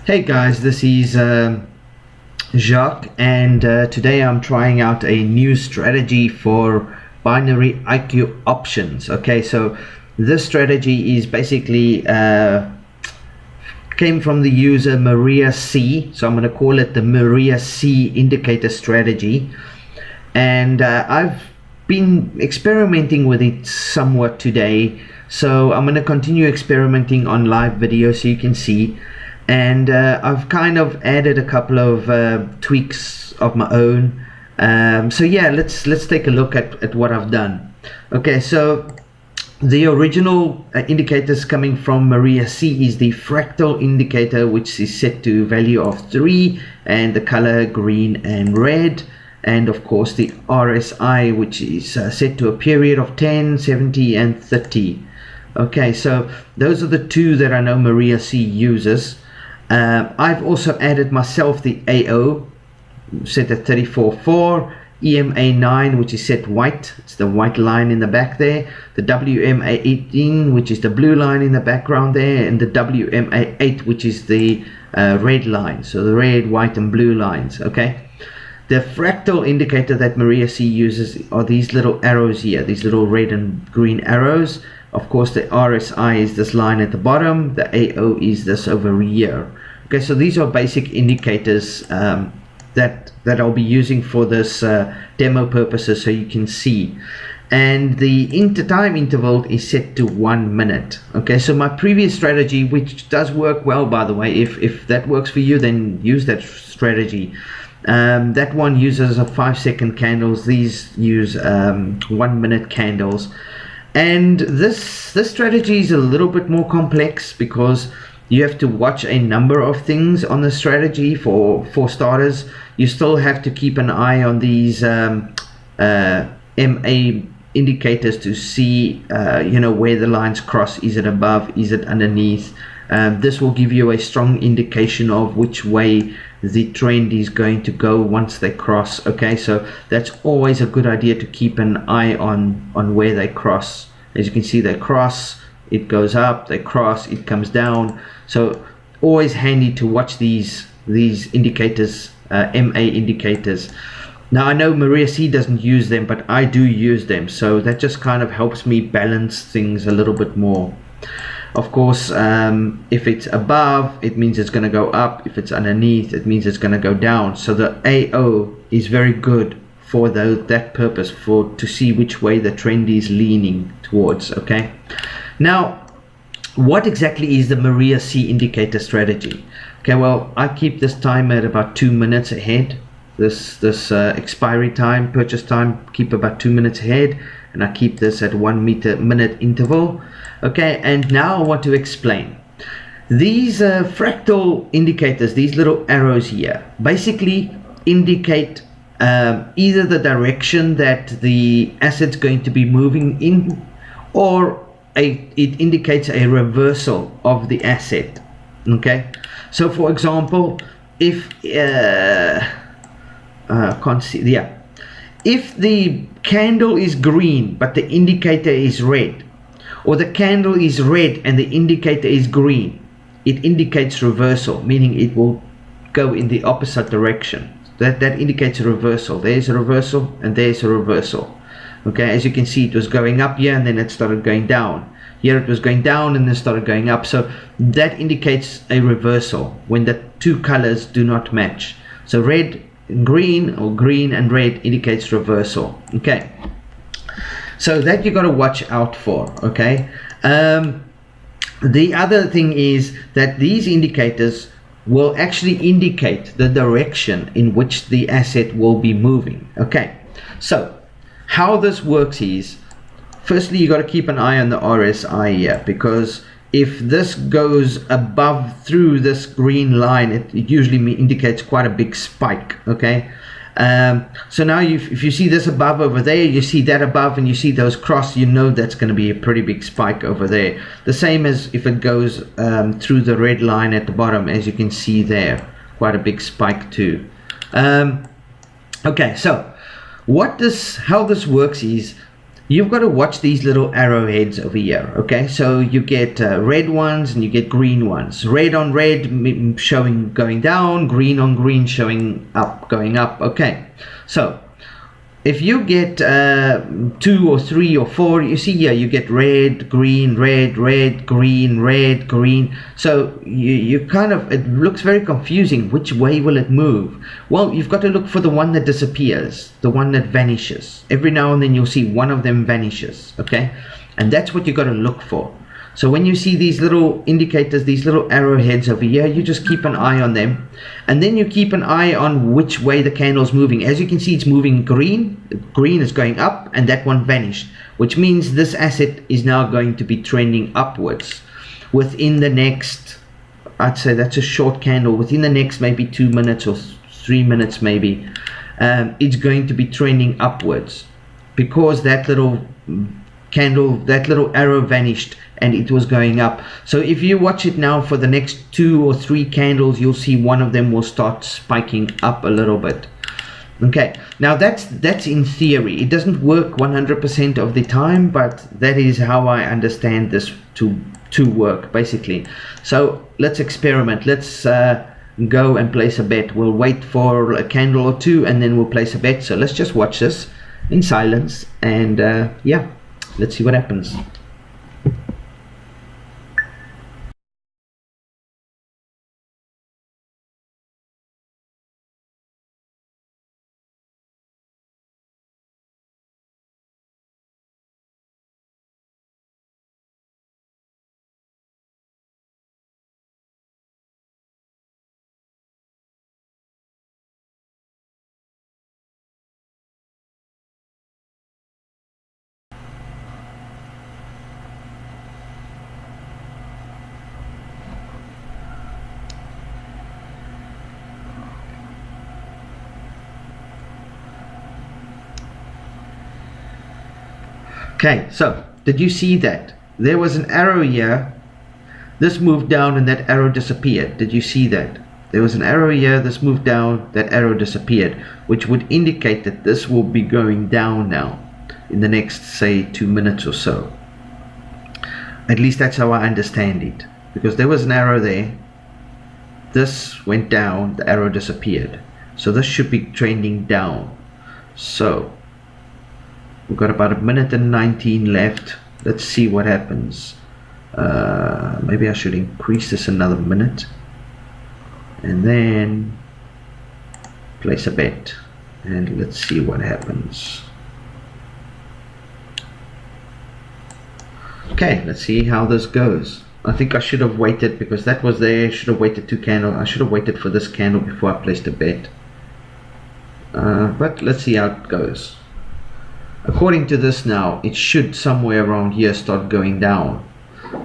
Hey guys, this is Jacques, and today I'm trying out a new strategy for binary IqOptions. Okay, so this strategy is basically came from the user Maria C, so I'm going to call it the Maria C indicator strategy, and I've been experimenting with it somewhat today, so I'm going to continue experimenting on live video so you can see. And I've kind of added a couple of tweaks of my own. So yeah, let's take a look at what I've done. Okay, so the original indicators coming from Maria C is the fractal indicator, which is set to value of 3, and the color green and red, and of course the RSI, which is set to a period of 10, 70 and 30. Okay, so those are the two that I know Maria C uses. I've also added myself the AO set at 34.4, EMA9, which is set white, it's the white line in the back there, the WMA18, which is the blue line in the background there, and the WMA8, which is the red line, so the red, white and blue lines. Okay, the fractal indicator that Maria C uses are these little arrows here, these little red and green arrows. Of course, the RSI is this line at the bottom, the AO is this over here. Okay, so these are basic indicators that I'll be using for this demo purposes, so you can see. And the time interval is set to 1 minute. Okay, so my previous strategy, which does work well, by the way, if that works for you, then use that strategy. That one uses a 5-second candles. These use 1 minute candles. And this strategy is a little bit more complex because you have to watch a number of things on the strategy. For starters, you still have to keep an eye on these MA indicators to see where the lines cross. Is it above? Is it underneath? This will give you a strong indication of which way the trend is going to go once they cross. Okay, so that's always a good idea to keep an eye on where they cross. As you can see, they cross, it goes up, they cross, it comes down. So always handy to watch these indicators, MA indicators. Now I know Maria C doesn't use them, but I do use them, so that just kind of helps me balance things a little bit more. Of course, if it's above, it means it's going to go up. If it's underneath, it means it's going to go down. So the AO is very good for that purpose, to see which way the trend is leaning towards. Okay, now what exactly is the Maria C indicator strategy? Okay, well, I keep this time at about 2 minutes ahead. This expiry time, purchase time, keep about 2 minutes ahead, and I keep this at 1 minute interval. Okay, and now I want to explain. These fractal indicators, these little arrows here, basically indicate either the direction that the asset's going to be moving in, or it indicates a reversal of the asset. Okay, so for example, if if the candle is green but the indicator is red, or the candle is red and the indicator is green, it indicates reversal, meaning it will go in the opposite direction. That indicates a reversal. There's a reversal and there's a reversal. Okay, as you can see, it was going up here and then it started going down. Here it was going down and then started going up. So that indicates a reversal when the two colors do not match. So red and green, or green and red, indicates reversal. Okay, so that you got to watch out for. Okay, the other thing is that these indicators will actually indicate the direction in which the asset will be moving. Okay, so how this works is, firstly, you got to keep an eye on the RSI here, because if this goes above through this green line, it usually indicates quite a big spike. Okay, so now if you see this above over there, you see that above, and you see those cross, you know that's going to be a pretty big spike over there. The same as if it goes through the red line at the bottom, as you can see there, quite a big spike too. Okay, so how this works is, you've got to watch these little arrowheads over here. Okay, so you get red ones and you get green ones. Red on red showing going down, green on green showing up, going up. Okay, so if you get 2 or 3 or 4, you see here you get red, green, red, red, green, red, green. So you kind of, it looks very confusing. Which way will it move? Well, you've got to look for the one that disappears, the one that vanishes. Every now and then you'll see one of them vanishes, okay? And that's what you got to look for. So when you see these little indicators, these little arrowheads over here, you just keep an eye on them. And then you keep an eye on which way the candle's moving. As you can see, it's moving green. Green is going up, and that one vanished, which means this asset is now going to be trending upwards within the next, I'd say that's a short candle, within the next maybe 2 minutes or 3 minutes maybe, it's going to be trending upwards because that little candle, that little arrow vanished and it was going up. So if you watch it now for the next 2 or 3 candles, you'll see one of them will start spiking up a little bit. Okay, now that's in theory. It doesn't work 100% of the time, but that is how I understand this to work basically. So let's experiment. Let's go and place a bet. We'll wait for a candle or 2 and then we'll place a bet. So let's just watch this in silence and yeah, let's see what happens. Okay, so did you see that? There was an arrow here. This moved down and that arrow disappeared. Did you see that? There was an arrow here, this moved down, that arrow disappeared, which would indicate that this will be going down now in the next, say, 2 minutes or so. At least that's how I understand it. Because there was an arrow there. This went down, the arrow disappeared. So this should be trending down. So we've got about 1:19 left. Let's see what happens. Maybe I should increase this another minute and then place a bet and let's see what happens. Okay, let's see how this goes. I think I should have waited because that was there. I should have waited 2 candles. I should have waited for this candle before I placed a bet. But let's see how it goes. According to this now, it should somewhere around here start going down.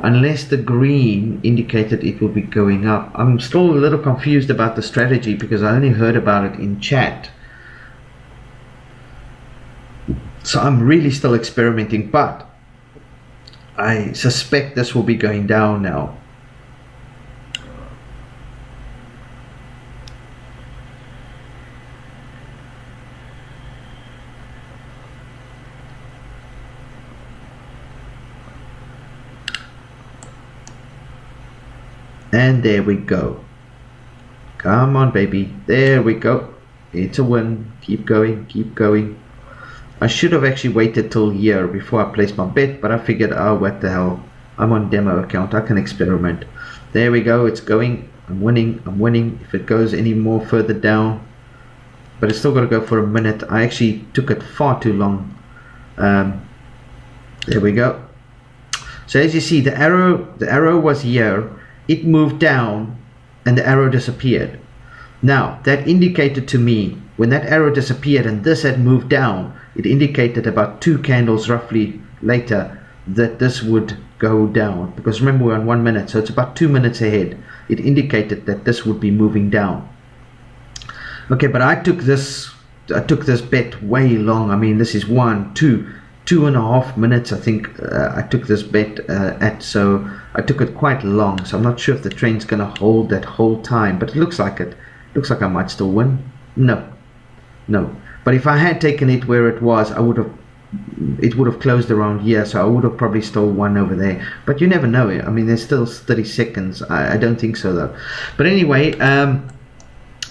Unless the green indicated it will be going up. I'm still a little confused about the strategy because I only heard about it in chat. So I'm really still experimenting, but I suspect this will be going down now. And there we go. Come on, baby. There we go. It's a win. Keep going. Keep going. I should have actually waited till here before I placed my bet, but I figured, oh, what the hell. I'm on demo account. I can experiment. There we go. It's going. I'm winning. I'm winning. If it goes any more further down. But it's still got to go for a minute. I actually took it far too long. There we go. So as you see, the arrow was here. It moved down and the arrow disappeared. Now that indicated to me when that arrow disappeared and this had moved down, it indicated about 2 candles roughly later that this would go down, because remember we're on 1 minute, so it's about 2 minutes ahead. It indicated that this would be moving down. Okay, but I took this bet way long. I mean, this is 2.5 minutes I think I took this bet at, so I took it quite long, so I'm not sure if the trend's gonna hold that whole time, but it looks like it. Looks like I might still win. No, but if I had taken it where it was, I would have it would have closed around here, so I would have probably stole one over there, but you never know. I mean, there's still 30 seconds. I don't think so though. But anyway,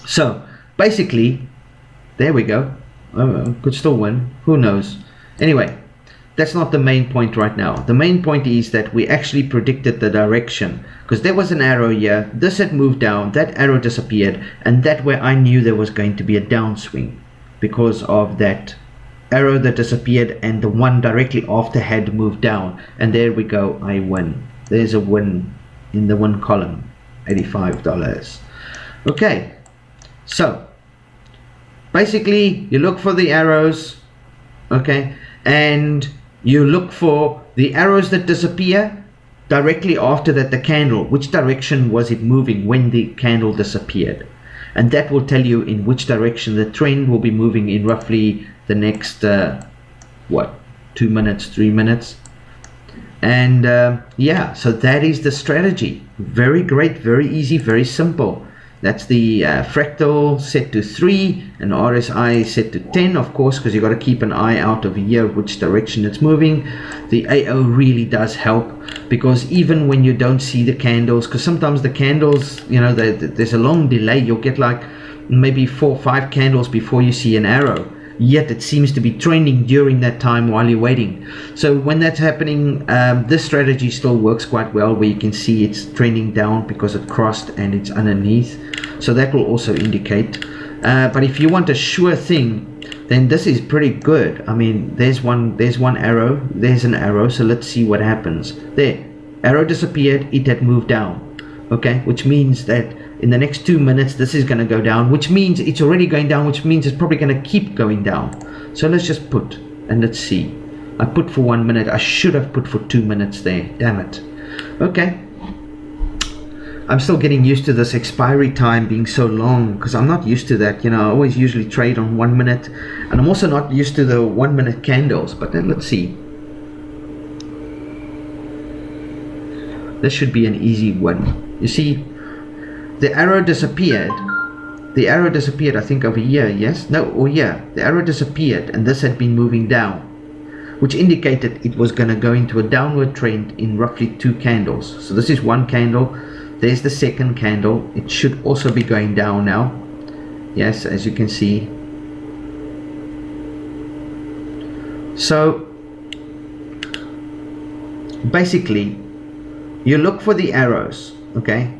so basically there we go. Could still win, who knows. Anyway, that's not the main point right now. The main point is that we actually predicted the direction, because there was an arrow here, this had moved down, that arrow disappeared, and that way I knew there was going to be a downswing because of that arrow that disappeared, and the one directly after had moved down, and there we go, I win. There's a win in the win column, $85. Okay, so basically you look for the arrows, okay, and you look for the arrows that disappear directly after that, the candle, which direction was it moving when the candle disappeared, and that will tell you in which direction the trend will be moving in roughly the next 2 minutes, 3 minutes. And yeah, so that is the strategy. Very great, very easy, very simple. That's the fractal set to 3 and RSI set to 10, of course, because you've got to keep an eye out over here which direction it's moving. The AO really does help, because even when you don't see the candles, because sometimes the candles, you know, there's a long delay. You'll get like maybe 4 or 5 candles before you see an arrow, yet it seems to be trending during that time while you're waiting. So when that's happening, this strategy still works quite well, where you can see it's trending down because it crossed and it's underneath, so that will also indicate. But if you want a sure thing, then this is pretty good. I mean, there's one arrow, there's an arrow, so let's see what happens. There, arrow disappeared, it had moved down, okay, which means that in the next 2 minutes this is going to go down, which means it's already going down, which means it's probably going to keep going down. So let's just put, and let's see. I put for 1 minute. I should have put for 2 minutes there, damn it. Okay, I'm still getting used to this expiry time being so long, because I'm not used to that. You know, I always usually trade on 1 minute, and I'm also not used to the 1 minute candles. But then let's see. This should be an easy one. You see, the arrow disappeared. The arrow disappeared, I think, over here, yes? No, oh yeah, the arrow disappeared, and this had been moving down, which indicated it was going to go into a downward trend in roughly 2 candles. So this is 1 candle, there's the second candle. It should also be going down now, yes, as you can see. So basically you look for the arrows, okay,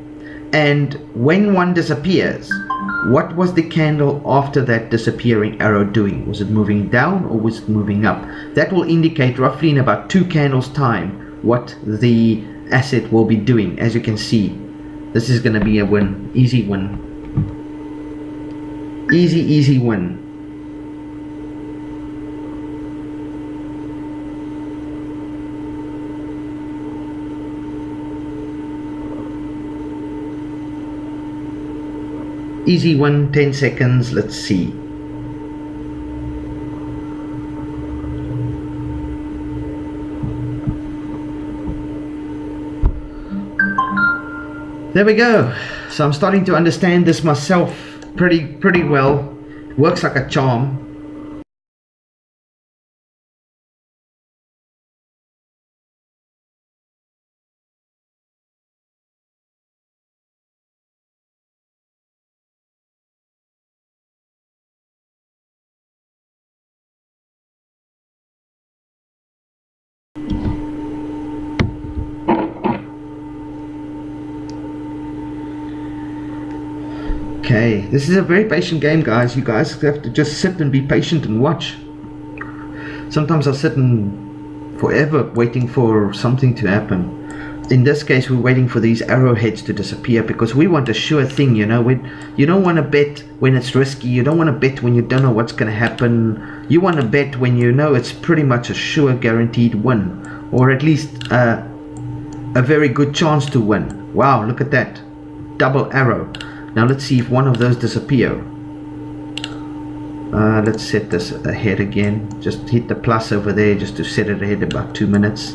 and when one disappears, what was the candle after that disappearing arrow doing? Was it moving down or was it moving up? That will indicate roughly in about 2 candles time what the asset will be doing. As you can see, this is going to be a win, easy win, easy win. Easy one, 10 seconds, let's see. There we go. So I'm starting to understand this myself pretty well. It works like a charm. Okay, this is a very patient game, guys. You guys have to just sit and be patient and watch. Sometimes I sit and forever waiting for something to happen. In this case, we're waiting for these arrowheads to disappear, because we want a sure thing, you know. You don't want to bet when it's risky. You don't want to bet when you don't know what's going to happen. You want to bet when you know it's pretty much a sure guaranteed win, or at least a very good chance to win. Wow, look at that. Double arrow. Now let's see if one of those disappear. Let's set this ahead again. Just hit the plus over there just to set it ahead about 2 minutes.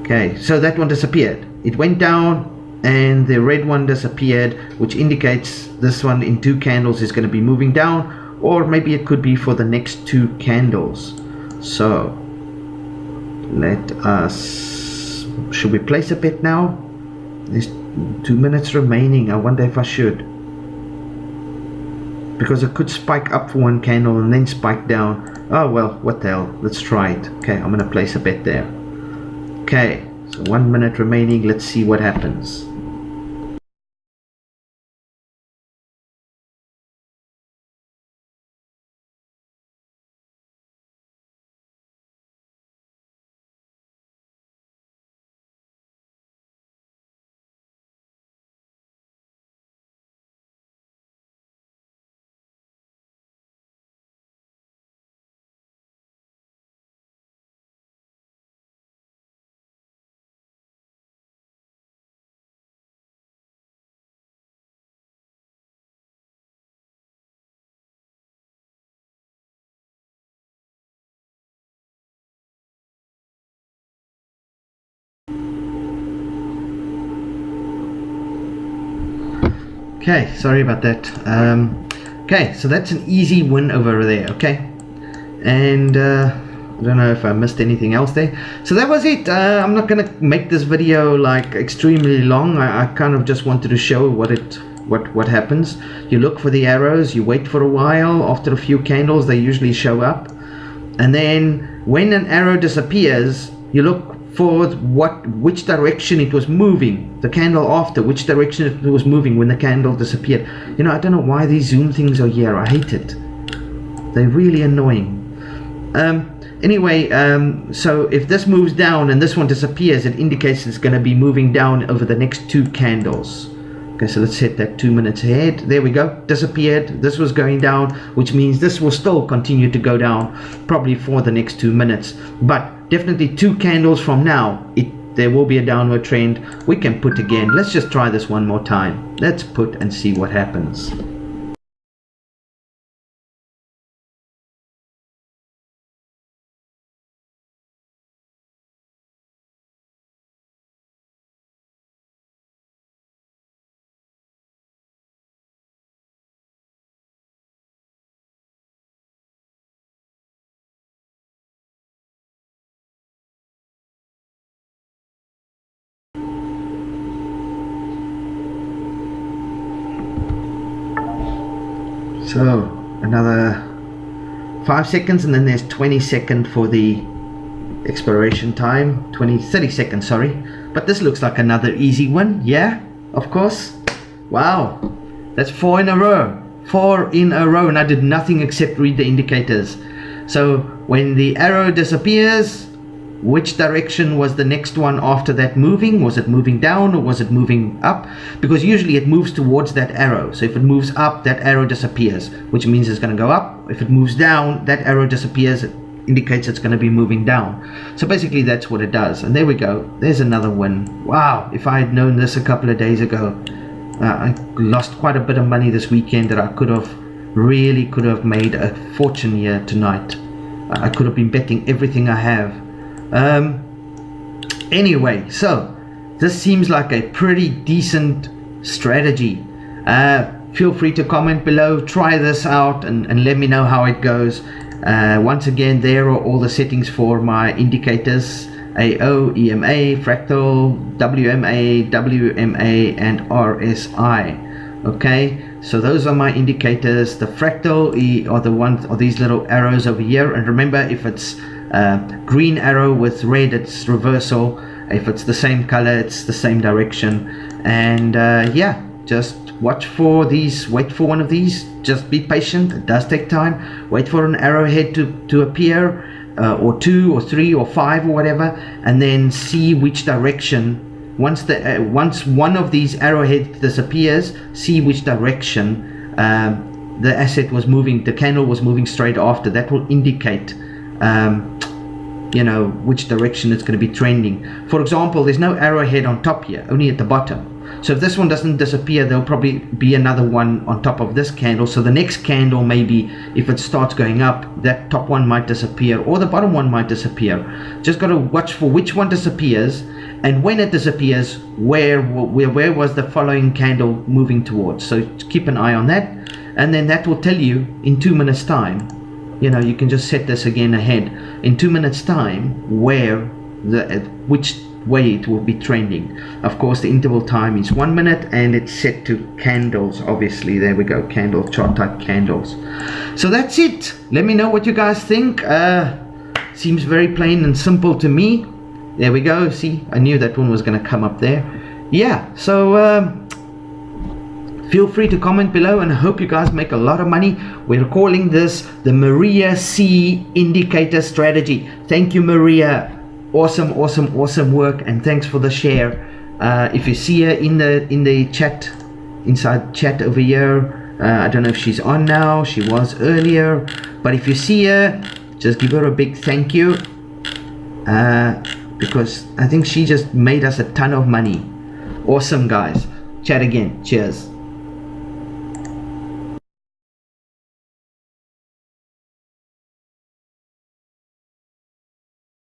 Okay, so that one disappeared. It went down and the red one disappeared, which indicates this one in 2 candles is going to be moving down, or maybe it could be for the next 2 candles. So let us, should we place a bet now? There's 2 minutes remaining. I wonder if I should, because it could spike up for one candle and then spike down. Oh well, what the hell, let's try it. Okay, I'm gonna place a bet there. Okay, so 1 minute remaining. Let's see what happens. Okay, sorry about that. Okay, so that's an easy win over there. Okay, and I don't know if I missed anything else there. So that was it. I'm not gonna make this video like extremely long. I kind of just wanted to show what happens. You look for the arrows, you wait for a while. After a few candles, they usually show up, and then when an arrow disappears, you look for which direction it was moving, the candle after, which direction it was moving when the candle disappeared. You know, I don't know why these zoom things are here. I hate it. They're really annoying. Anyway, so if this moves down and this one disappears, it indicates it's going to be moving down over the next 2 candles. Okay, so let's set that 2 minutes ahead. There we go, disappeared. This was going down, which means this will still continue to go down probably for the next 2 minutes, but definitely 2 candles from now there will be a downward trend. We can put again. Let's just try this one more time. Let's put and see what happens. So another 5 seconds, and then there's 20 seconds for the expiration time. 30 seconds, sorry. But this looks like another easy one. Yeah, of course. Wow, that's 4 in a row. 4 in a row, and I did nothing except read the indicators. So when the arrow disappears, which direction was the next one after that moving? Was it moving down or was it moving up? Because usually it moves towards that arrow. So if it moves up, that arrow disappears, which means it's going to go up. If it moves down, that arrow disappears. It indicates it's going to be moving down. So basically that's what it does. And there we go. There's another win. Wow, if I had known this a couple of days ago, I lost quite a bit of money this weekend that I could have made a fortune here tonight. I could have been betting everything I have. Anyway, so this seems like a pretty decent strategy. Feel free to comment below, try this out, and let me know how it goes. Once again, there are all the settings for my indicators: AO, EMA, fractal, WMA, WMA, and RSI. Okay, so those are my indicators. The fractal are these little arrows over here, and remember, if it's green arrow with red, it's reversal. If it's the same color, it's the same direction. And yeah, just watch for these, wait for one of these. Just be patient, it does take time. Wait for an arrowhead to appear, or 2 or 3 or 5 or whatever, and then see which direction. Once one of these arrowheads disappears, see which direction the asset was moving, the candle was moving straight after. That will indicate you know, which direction it's going to be trending. For example, there's no arrowhead on top here, only at the bottom. So if this one doesn't disappear, there'll probably be another one on top of this candle. So the next candle, maybe if it starts going up, that top one might disappear, or the bottom one might disappear. Just got to watch for which one disappears, and when it disappears, where was the following candle moving towards. So keep an eye on that, and then that will tell you in 2 minutes time you know, you can just set this again ahead in 2 minutes time where which way it will be trending. Of course, the interval time is 1 minute and it's set to candles. Obviously, there we go, candle chart type candles. So that's it. Let me know what you guys think. Seems very plain and simple to me. There we go. See, I knew that one was going to come up there. Yeah, so feel free to comment below, and I hope you guys make a lot of money. We're calling this the Maria C indicator strategy. Thank you, Maria. Awesome, awesome, awesome work, and thanks for the share. If you see her in the chat, inside chat over here, I don't know if she's on now. She was earlier, but if you see her, just give her a big thank you, because I think she just made us a ton of money. Awesome, guys. Chat again. Cheers.